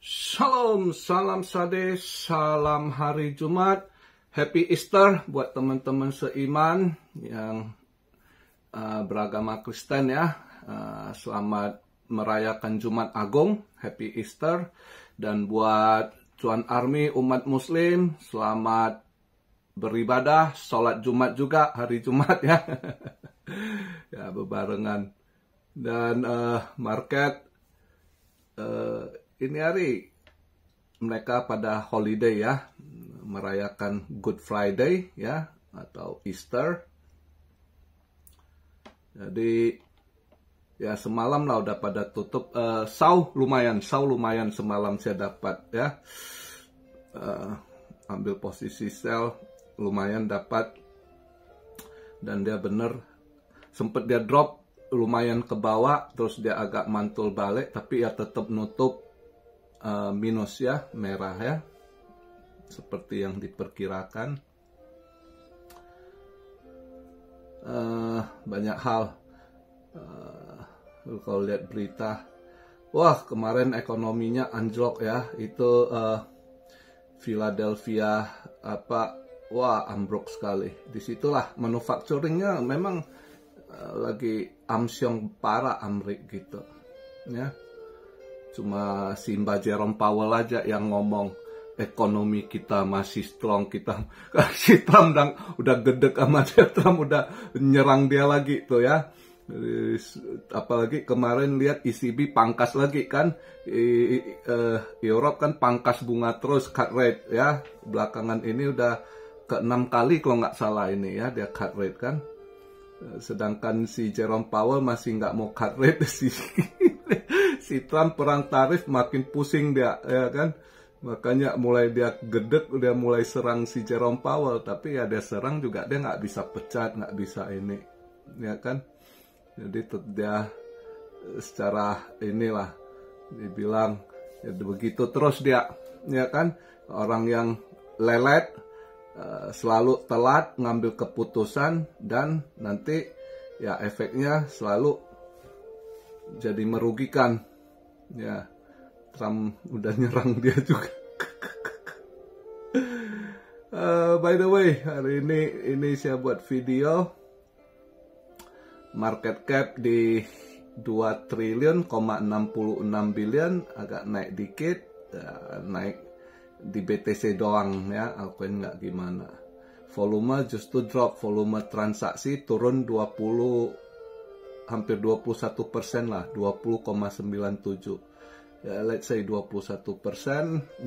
Shalom, salam sade, salam hari Jumat, Happy Easter buat teman-teman seiman yang beragama Kristen ya. Selamat merayakan Jumat Agung, Happy Easter. Dan buat Cuan Army umat Muslim, selamat beribadah, sholat Jumat juga hari Jumat ya. Ya berbarengan. Dan market ini hari mereka pada holiday ya, merayakan Good Friday ya, atau Easter. Jadi ya semalam lah udah pada tutup. Sau lumayan semalam saya dapat ya. Ambil posisi sell lumayan dapat. Dan dia bener sempet dia drop lumayan ke bawah, terus dia agak mantul balik, tapi ya tetap nutup minus ya, merah ya, seperti yang diperkirakan. Banyak hal. Kalau lihat berita, wah kemarin ekonominya anjlok ya, itu Philadelphia wah ambruk sekali. Disitulah manufacturingnya memang lagi amsyong parah Amrik gitu ya. Cuma si Mbak Jerome Powell aja yang ngomong ekonomi kita masih strong, kita si Trump udah gedek sama dia, Trump udah nyerang dia lagi tuh ya. Apalagi kemarin lihat ECB pangkas lagi kan, Europe kan pangkas bunga terus, cut rate ya. Belakangan ini udah ke-6 kali kalau nggak salah ini ya dia cut rate kan. Sedangkan si Jerome Powell masih nggak mau cut rate. Si Trump perang tarif makin pusing dia ya kan, makanya mulai dia gedek, dia mulai serang si Jerome Powell. Tapi ya dia serang juga dia nggak bisa pecat, nggak bisa ini ya kan. Jadi dia secara inilah dibilang ya begitu terus dia ya kan, orang yang lelet, selalu telat ngambil keputusan, dan nanti ya efeknya selalu jadi merugikan ya. Trump udah nyerang dia juga. By the way, hari ini saya buat video market cap di 2 triliun, 66 billion, agak naik dikit, naik di BTC doang ya, altcoin nggak gimana. Volume justru drop, volume transaksi turun hampir 21% lah, 20,97. Ya, let's say 21%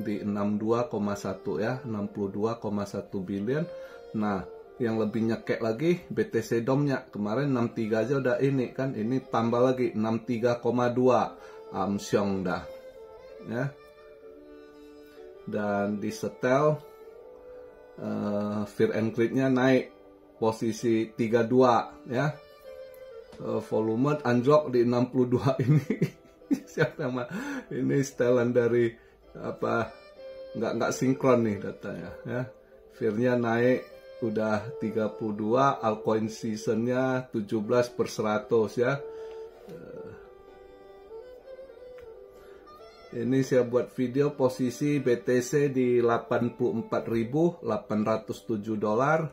di 62,1 ya, 62,1 billion. Nah, yang lebih nyekek lagi BTC DOM-nya. Kemarin 63 aja udah ini kan, ini tambah lagi 63,2. Amsyong dah. Ya. Dan di setel Fear and Greed-nya naik posisi 32 ya. Volume anjlok di 62 ini. Siapa nama ini setelan dari nggak sinkron nih datanya ya. Fear-nya naik udah 32, altcoin season-nya 17/100 ya. Ini saya buat video posisi BTC di 84.807 dolar,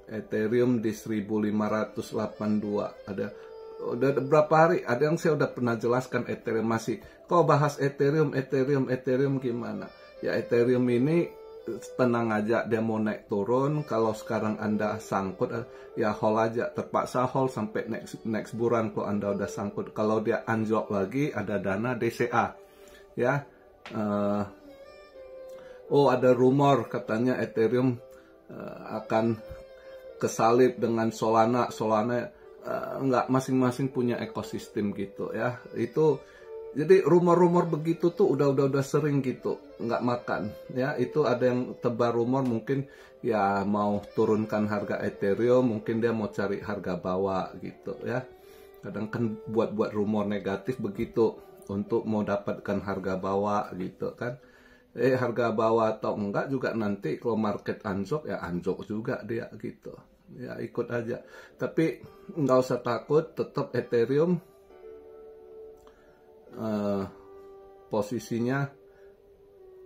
Ethereum di 1.582. Udah berapa hari? Ada yang saya udah pernah jelaskan Ethereum, masih kok bahas Ethereum gimana? Ya Ethereum ini tenang aja, dia mau naik turun. Kalau sekarang Anda sangkut ya hold aja, terpaksa hold sampai next bulan kalau Anda udah sangkut. Kalau dia anjlok lagi, ada dana DCA ya. Ada rumor katanya Ethereum akan kesalip dengan Solana. Enggak, masing-masing punya ekosistem gitu ya. Itu jadi rumor-rumor begitu tuh udah sering gitu, nggak makan ya. Itu ada yang tebar rumor, mungkin ya mau turunkan harga Ethereum, mungkin dia mau cari harga bawah gitu ya. Kadang kan buat rumor negatif begitu untuk mau dapatkan harga bawah gitu kan. Harga bawah atau enggak juga nanti kalau market anjlok ya anjlok juga dia gitu ya, ikut aja. Tapi nggak usah takut, tetap Ethereum posisinya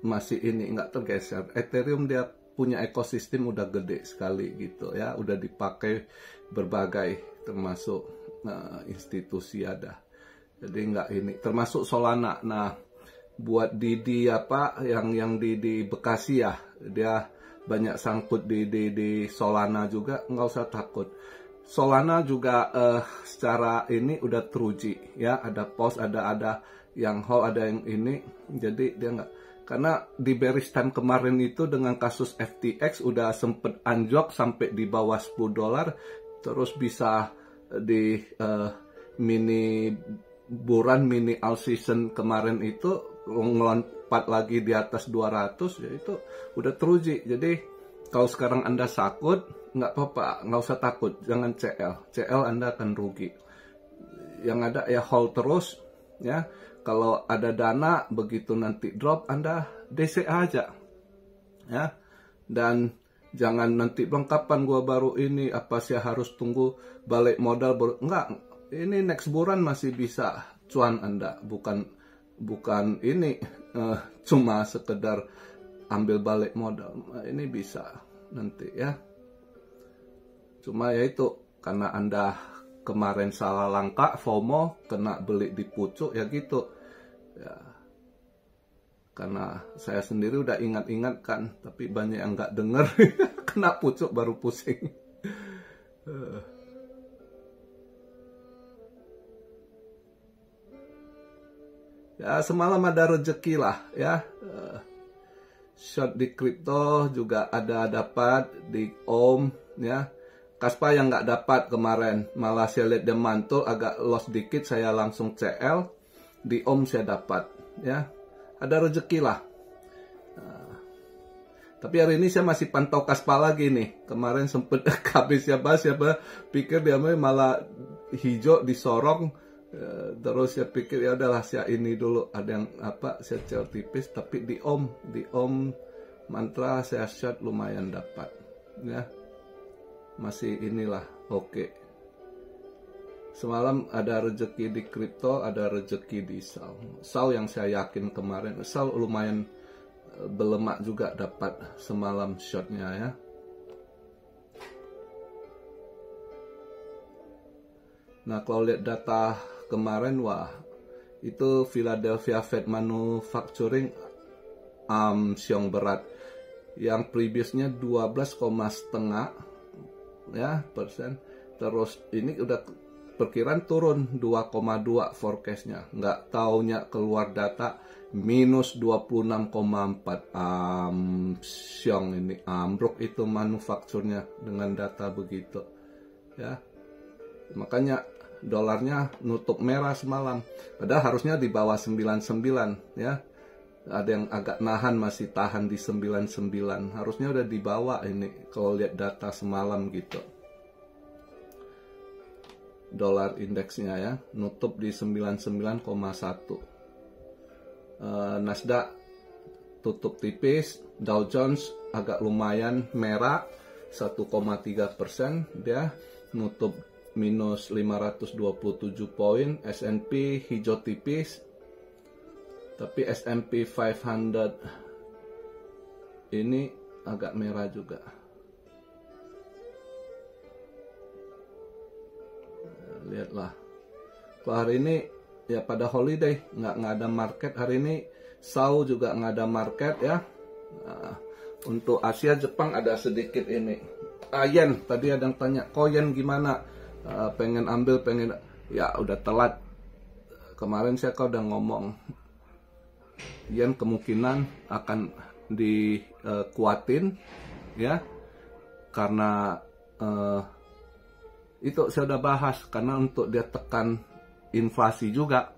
masih ini nggak tergeser. Ethereum dia punya ekosistem udah gede sekali gitu ya, udah dipakai berbagai termasuk institusi ada. Jadi nggak ini, termasuk Solana. Nah, buat di apa yang di Bekasi ya, dia banyak sangkut di Solana juga, nggak usah takut. Solana juga secara ini udah teruji ya, ada post, ada yang hold, ada yang ini, jadi dia nggak, karena di bearish time kemarin itu dengan kasus FTX udah sempet anjlok sampai di bawah $10, terus bisa di mini all season kemarin itu ngelompat lagi di atas 200, ya itu udah teruji. Jadi kalau sekarang Anda sakut, nggak apa-apa, nggak usah takut, jangan CL Anda akan rugi. Yang ada ya hold terus ya. Kalau ada dana begitu nanti drop, Anda DC aja ya. Dan jangan nanti bilang kapan gua baru ini, apa sih harus tunggu balik modal baru. Enggak, ini next bulan masih bisa cuan Anda, bukan ini cuma sekedar ambil balik modal. Ini bisa nanti ya. Cuma ya itu, karena Anda kemarin salah langkah, FOMO, kena beli di pucuk ya gitu ya. Karena saya sendiri udah ingat-ingatkan, tapi banyak yang nggak denger. Kena pucuk baru pusing. Ya semalam ada rezeki lah ya. Short di kripto juga ada dapat di Om ya. Kaspa yang nggak dapat kemarin, malah saya lihat dia mantul agak loss dikit, saya langsung CL. Di Om saya dapat ya. Ada rezeki lah. Tapi hari ini saya masih pantau Kaspa lagi nih. Kemarin sempet habis siapa pikir dia malah hijau disorong. Terus saya pikir ya udahlah, saya ini dulu, ada yang apa, saya CL tipis. Tapi di Om mantra saya short lumayan dapat ya. Masih inilah oke. Semalam ada rezeki di kripto, ada rezeki di SAL yang saya yakin kemarin SAL lumayan belemak juga, dapat semalam shotnya ya. Nah kalau lihat data kemarin, wah itu Philadelphia Fed Manufacturing siang berat, yang previousnya 12,5 ya persen, terus ini udah perkiraan turun 2,2 forecastnya, nggak taunya keluar data minus 26,4. Siang ini ambruk itu manufakturnya dengan data begitu ya. Makanya dolarnya nutup merah semalam, padahal harusnya di bawah 99 ya. Ada yang agak nahan, masih tahan di 99, harusnya udah dibawa ini kalau lihat data semalam gitu. Dolar indeksnya ya, nutup di 99,1. Nasdaq tutup tipis, Dow Jones agak lumayan merah 1,3%, dia nutup minus 527 poin. S&P hijau tipis, tapi S&P 500 ini agak merah juga. Lihatlah, kalau hari ini ya pada holiday, nggak ada market hari ini. Sau juga nggak ada market ya. Nah, untuk Asia, Jepang ada sedikit ini. Yen, tadi ada yang tanya, yen gimana? Pengen ambil, ya udah telat. Kemarin saya udah ngomong, yen kemungkinan akan dikuatin ya, karena itu saya udah bahas, karena untuk dia tekan inflasi juga,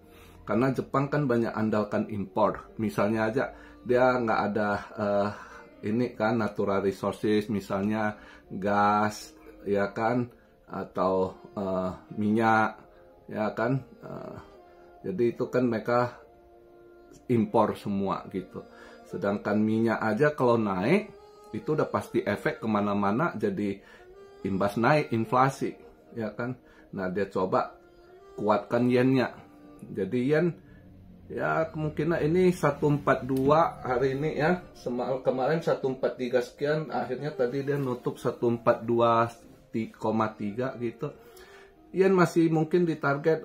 karena Jepang kan banyak andalkan impor. Misalnya aja dia nggak ada ini kan natural resources, misalnya gas ya kan, atau minyak ya kan, jadi itu kan mereka impor semua gitu. Sedangkan minyak aja kalau naik itu udah pasti efek kemana-mana, jadi imbas naik inflasi ya kan. Nah dia coba kuatkan yennya, jadi yen Ya kemungkinan ini 142 hari ini ya. Kemarin 143 sekian, akhirnya tadi dia nutup 142,3 gitu. Yen masih mungkin di target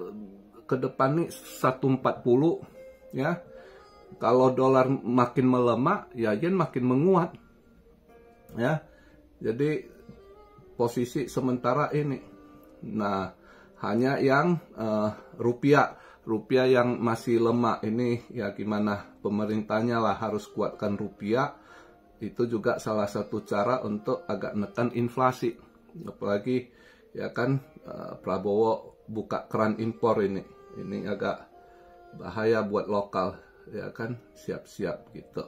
ke depan nih 140 ya. Kalau dolar makin melemah, ya yen makin menguat. Ya. Jadi posisi sementara ini. Nah, hanya yang rupiah yang masih lemah ini ya gimana pemerintahnya lah harus kuatkan rupiah. Itu juga salah satu cara untuk agak nekan inflasi. Apalagi ya kan Prabowo buka keran impor ini agak bahaya buat lokal ya kan, siap-siap gitu.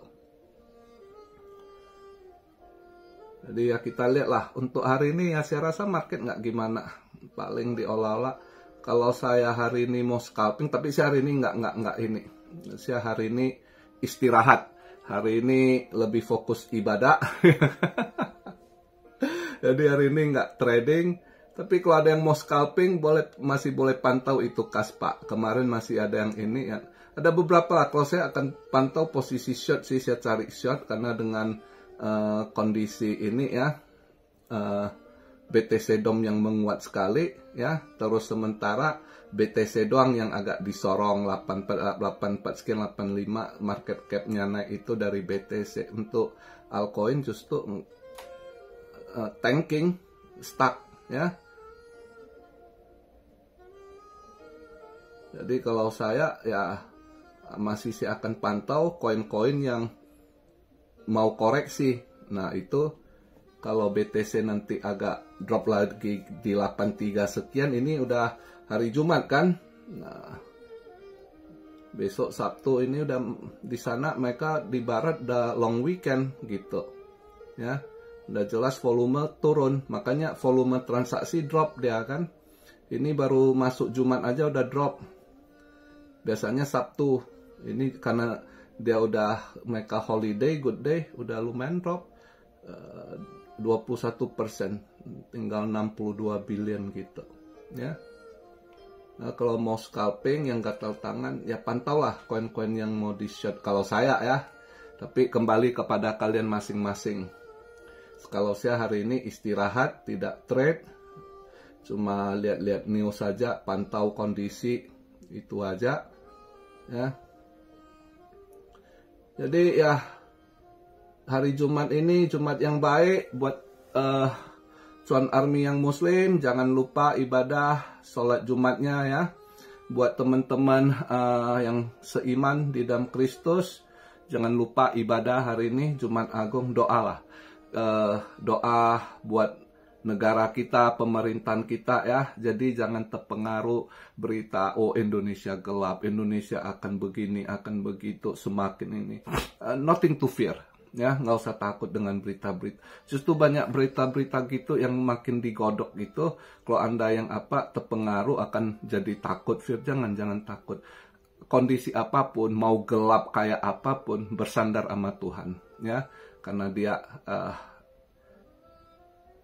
Jadi ya kita lihat lah untuk hari ini ya saya rasa market nggak gimana, paling diolah-olah. Kalau saya hari ini mau scalping, tapi saya hari ini nggak ini. Saya hari ini istirahat. Hari ini lebih fokus ibadah. Jadi hari ini nggak trading. Tapi kalau ada yang mau scalping, masih boleh pantau itu Kaspa. Kemarin masih ada yang ini ya. Ada beberapa lah. Kalau saya akan pantau posisi short sih, saya cari short karena dengan kondisi ini ya. BTC DOM yang menguat sekali ya, terus sementara BTC doang yang agak disorong 84 sekian 85, market cap-nya naik itu dari BTC. Untuk altcoin justru tanking, stuck ya. Jadi kalau saya ya masih saya akan pantau koin-koin yang mau koreksi. Nah itu kalau BTC nanti agak drop lagi di 83 sekian, ini udah hari Jumat kan. Nah, besok Sabtu ini udah di sana mereka di barat udah long weekend gitu. Ya, udah jelas volume turun, makanya volume transaksi drop dia kan. Ini baru masuk Jumat aja udah drop. Biasanya Sabtu. Ini karena dia udah mereka holiday, good day, udah lumayan drop. 21%, tinggal 62 billion gitu ya. Nah, kalau mau scalping yang gatal tangan ya pantaulah koin-koin yang mau di short kalau saya ya, tapi kembali kepada kalian masing-masing. Kalau saya hari ini istirahat, tidak trade, cuma lihat-lihat news saja, pantau kondisi, itu aja ya. Jadi ya hari Jumat ini Jumat yang baik buat Cuan Army yang Muslim. Jangan lupa ibadah sholat Jumatnya ya. Buat teman-teman yang seiman di dalam Kristus, jangan lupa ibadah hari ini Jumat Agung, doalah. Doa buat negara kita, pemerintahan kita ya. Jadi jangan terpengaruh berita Indonesia gelap, Indonesia akan begini, akan begitu, semakin ini. Nothing to fear. Ya, nggak usah takut dengan berita-berita. Justru banyak berita-berita gitu yang makin digodok gitu. Kalau Anda yang terpengaruh akan jadi takut. Jangan takut. Kondisi apapun, mau gelap kayak apapun, bersandar sama Tuhan. Ya, karena Dia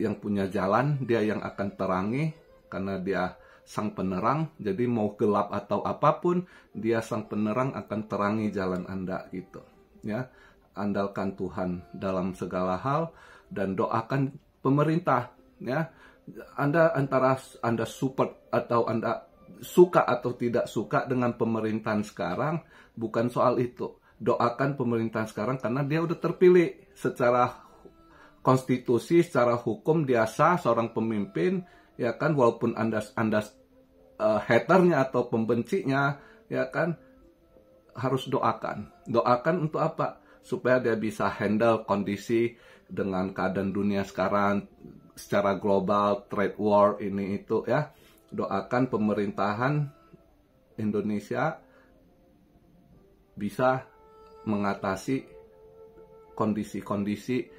yang punya jalan, Dia yang akan terangi. Karena Dia sang penerang. Jadi mau gelap atau apapun, Dia sang penerang akan terangi jalan Anda gitu. Ya. Andalkan Tuhan dalam segala hal dan doakan pemerintah ya. Antara Anda support atau Anda suka atau tidak suka dengan pemerintahan sekarang, bukan soal itu. Doakan pemerintahan sekarang karena dia udah terpilih secara konstitusi, secara hukum dia sah seorang pemimpin ya kan, walaupun Anda haternya atau pembencinya ya kan, harus doakan untuk apa? Supaya dia bisa handle kondisi dengan keadaan dunia sekarang secara global, trade war ini itu ya. Doakan pemerintahan Indonesia bisa mengatasi kondisi-kondisi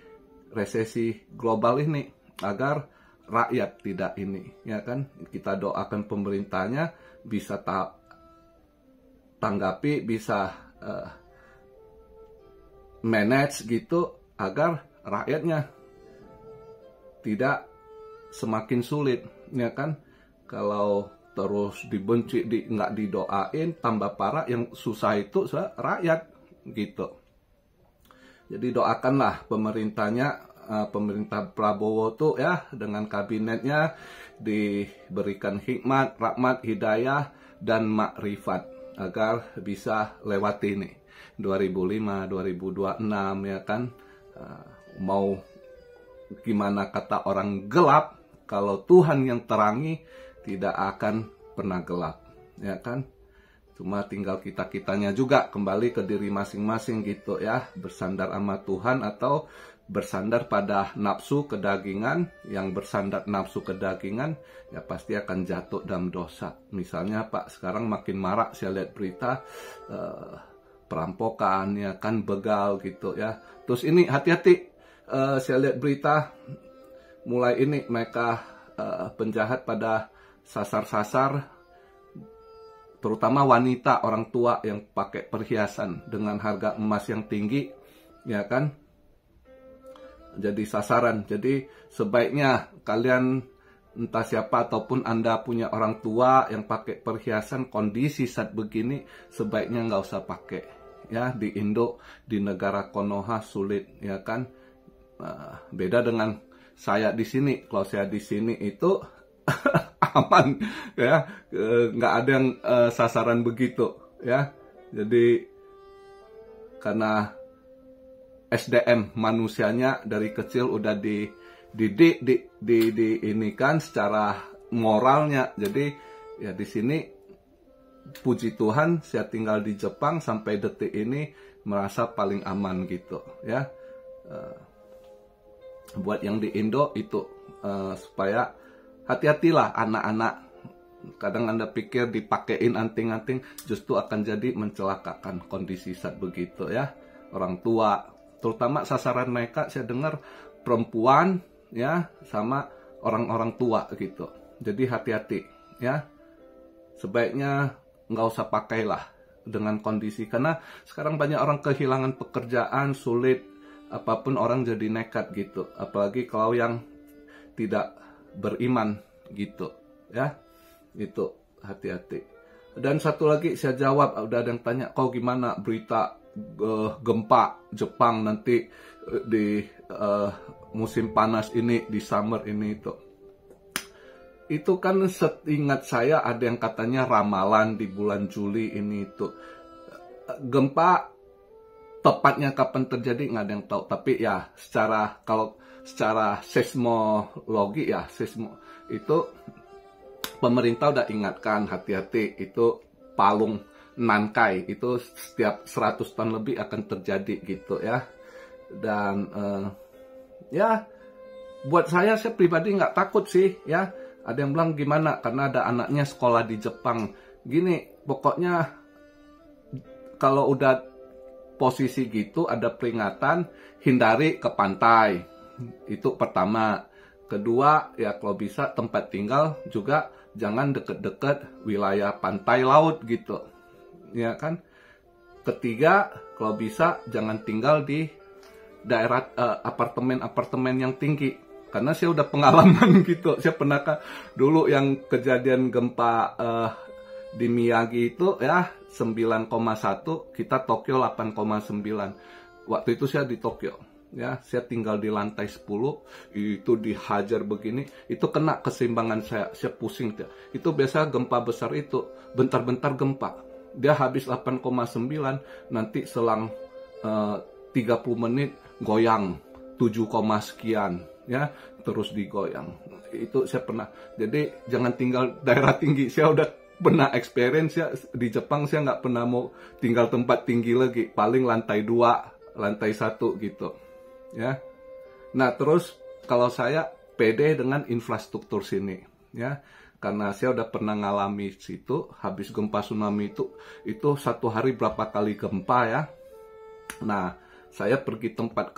resesi global ini agar rakyat tidak ini ya kan. Kita doakan pemerintahnya bisa tanggapi, bisa manage gitu agar rakyatnya tidak semakin sulit ya kan. Kalau terus dibenci, nggak didoain, tambah parah. Yang susah itu rakyat gitu. Jadi doakanlah pemerintahnya, pemerintah Prabowo tuh ya, dengan kabinetnya diberikan hikmat, rahmat, hidayah, dan makrifat agar bisa lewati ini 2005, 2026 ya kan. Mau gimana kata orang gelap, kalau Tuhan yang terangi tidak akan pernah gelap ya kan. Cuma tinggal kita-kitanya juga kembali ke diri masing-masing gitu ya, bersandar sama Tuhan atau bersandar pada nafsu kedagingan. Yang bersandar nafsu kedagingan ya pasti akan jatuh dalam dosa. Misalnya Pak, sekarang makin marak saya lihat berita perampokan ya kan, begal gitu ya. Terus ini hati-hati, saya lihat berita mulai ini mereka penjahat pada sasar-sasar terutama wanita, orang tua yang pakai perhiasan dengan harga emas yang tinggi ya kan, jadi sasaran. Jadi sebaiknya kalian, entah siapa ataupun Anda punya orang tua yang pakai perhiasan, kondisi saat begini sebaiknya nggak usah pakai ya. Di Indo, di negara Konoha sulit ya kan. Beda dengan saya di sini. Kalau saya di sini itu aman ya, nggak ada yang sasaran begitu ya. Jadi karena SDM manusianya dari kecil udah dididik ini kan secara moralnya. Jadi ya di sini puji Tuhan saya tinggal di Jepang sampai detik ini merasa paling aman gitu ya. Buat yang di Indo itu supaya hati-hatilah anak-anak. Kadang Anda pikir dipakein anting-anting justru akan jadi mencelakakan kondisi saat begitu ya. Orang tua, terutama sasaran mereka saya dengar perempuan ya, sama orang-orang tua gitu. Jadi hati-hati ya. Sebaiknya nggak usah pakailah dengan kondisi, karena sekarang banyak orang kehilangan pekerjaan, sulit, apapun orang jadi nekat gitu. Apalagi kalau yang tidak beriman gitu ya. Itu hati-hati. Dan satu lagi saya jawab, udah ada yang tanya, kau gimana berita gempa Jepang nanti di musim panas ini, di summer ini itu kan seingat saya ada yang katanya ramalan di bulan Juli ini itu. Gempa tepatnya kapan terjadi nggak ada yang tahu, tapi ya kalau secara seismologi ya, itu pemerintah udah ingatkan hati-hati, itu palung Nankai itu setiap 100 tahun lebih akan terjadi gitu ya. Dan ya buat saya pribadi nggak takut sih ya. Ada yang bilang gimana karena ada anaknya sekolah di Jepang. Gini, pokoknya kalau udah posisi gitu ada peringatan, hindari ke pantai. Itu pertama. Kedua, ya kalau bisa tempat tinggal juga jangan deket-deket wilayah pantai laut gitu. Ya kan? Ketiga, kalau bisa jangan tinggal di daerah apartemen-apartemen yang tinggi. Karena saya udah pengalaman gitu. Saya pernah dulu yang kejadian gempa di Miyagi itu ya 9,1, kita Tokyo 8,9. Waktu itu saya di Tokyo. Ya, saya tinggal di lantai 10, itu dihajar begini, itu kena keseimbangan saya pusing. Itu biasa gempa besar itu, bentar-bentar gempa. Dia habis 8,9, nanti selang 30 menit goyang 7, sekian, ya, terus digoyang. Itu saya pernah. Jadi jangan tinggal daerah tinggi. Saya udah pernah experience ya di Jepang, saya nggak pernah mau tinggal tempat tinggi lagi, paling lantai 2, lantai 1 gitu. Ya, nah terus kalau saya pede dengan infrastruktur sini, ya, karena saya udah pernah ngalami situ, habis gempa tsunami itu satu hari berapa kali gempa ya. Nah, saya pergi tempat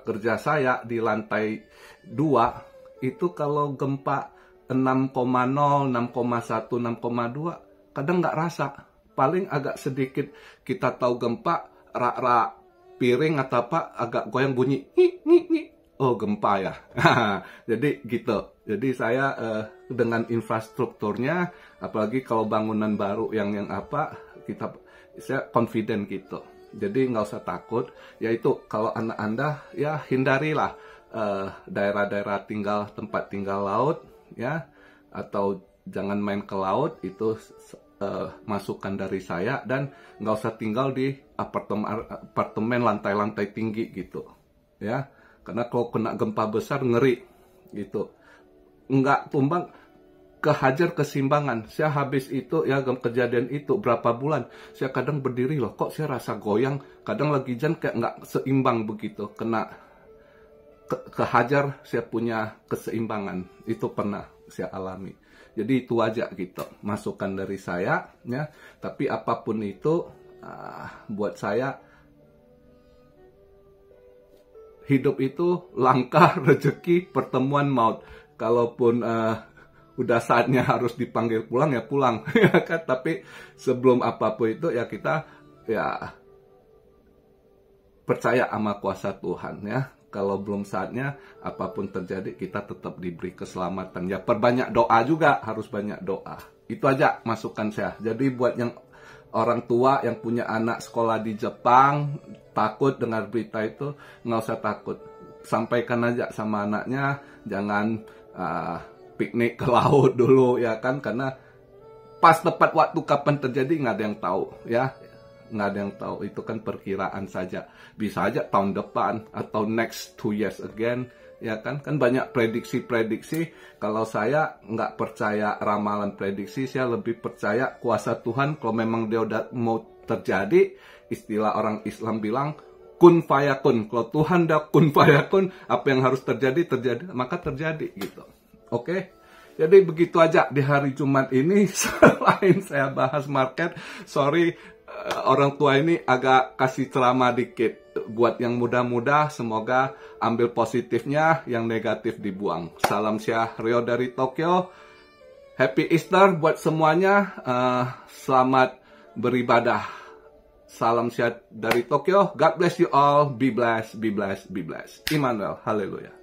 kerja saya di lantai 2, itu kalau gempa 6,0, 6,1, 6,2, kadang nggak rasa, paling agak sedikit kita tahu gempa, rak-rak piring atau apa agak goyang bunyi Oh, gempa ya. Jadi gitu. Jadi saya dengan infrastrukturnya, apalagi kalau bangunan baru yang saya confident gitu. Jadi nggak usah takut. Yaitu kalau anak Anda ya hindarilah daerah-daerah tempat tinggal laut ya, atau jangan main ke laut. Itu masukan dari saya, dan nggak usah tinggal di apartemen lantai-lantai tinggi gitu ya. Karena kalau kena gempa besar ngeri gitu. Nggak tumbang, kehajar keseimbangan. Saya habis itu ya kejadian itu berapa bulan. Saya kadang berdiri loh, kok saya rasa goyang. Kadang lagi jalan kayak nggak seimbang begitu. Kena kehajar, saya punya keseimbangan. Itu pernah saya alami. Jadi itu aja gitu. Masukan dari saya ya. Tapi apapun itu buat saya, hidup itu langkah, rezeki, pertemuan, maut. Kalaupun udah saatnya harus dipanggil pulang ya pulang, ya kan. Tapi sebelum apapun itu ya kita ya percaya sama kuasa Tuhan ya. Kalau belum saatnya, apapun terjadi kita tetap diberi keselamatan. Ya perbanyak doa juga, harus banyak doa. Itu aja masukan saya. Jadi buat yang orang tua yang punya anak sekolah di Jepang, takut dengar berita itu, nggak usah takut. Sampaikan aja sama anaknya, jangan piknik ke laut dulu ya kan, karena pas tepat waktu kapan terjadi nggak ada yang tahu ya. Nggak ada yang tahu, itu kan perkiraan saja. Bisa aja tahun depan atau next 2 years again ya kan. Kan banyak prediksi-prediksi. Kalau saya nggak percaya ramalan prediksi, saya lebih percaya kuasa Tuhan. Kalau memang dia udah mau terjadi, istilah orang Islam bilang kun fayakun. Kalau Tuhan udah kun fayakun, apa yang harus terjadi, maka terjadi gitu. Oke? Jadi begitu aja di hari Jumat ini. Selain saya bahas market, sorry, orang tua ini agak kasih ceramah dikit. Buat yang muda-muda, semoga ambil positifnya, yang negatif dibuang. Salam Syah Rio dari Tokyo. Happy Easter buat semuanya. Selamat beribadah. Salam Syah dari Tokyo. God bless you all. Be blessed, be blessed, be blessed. Immanuel. Haleluya.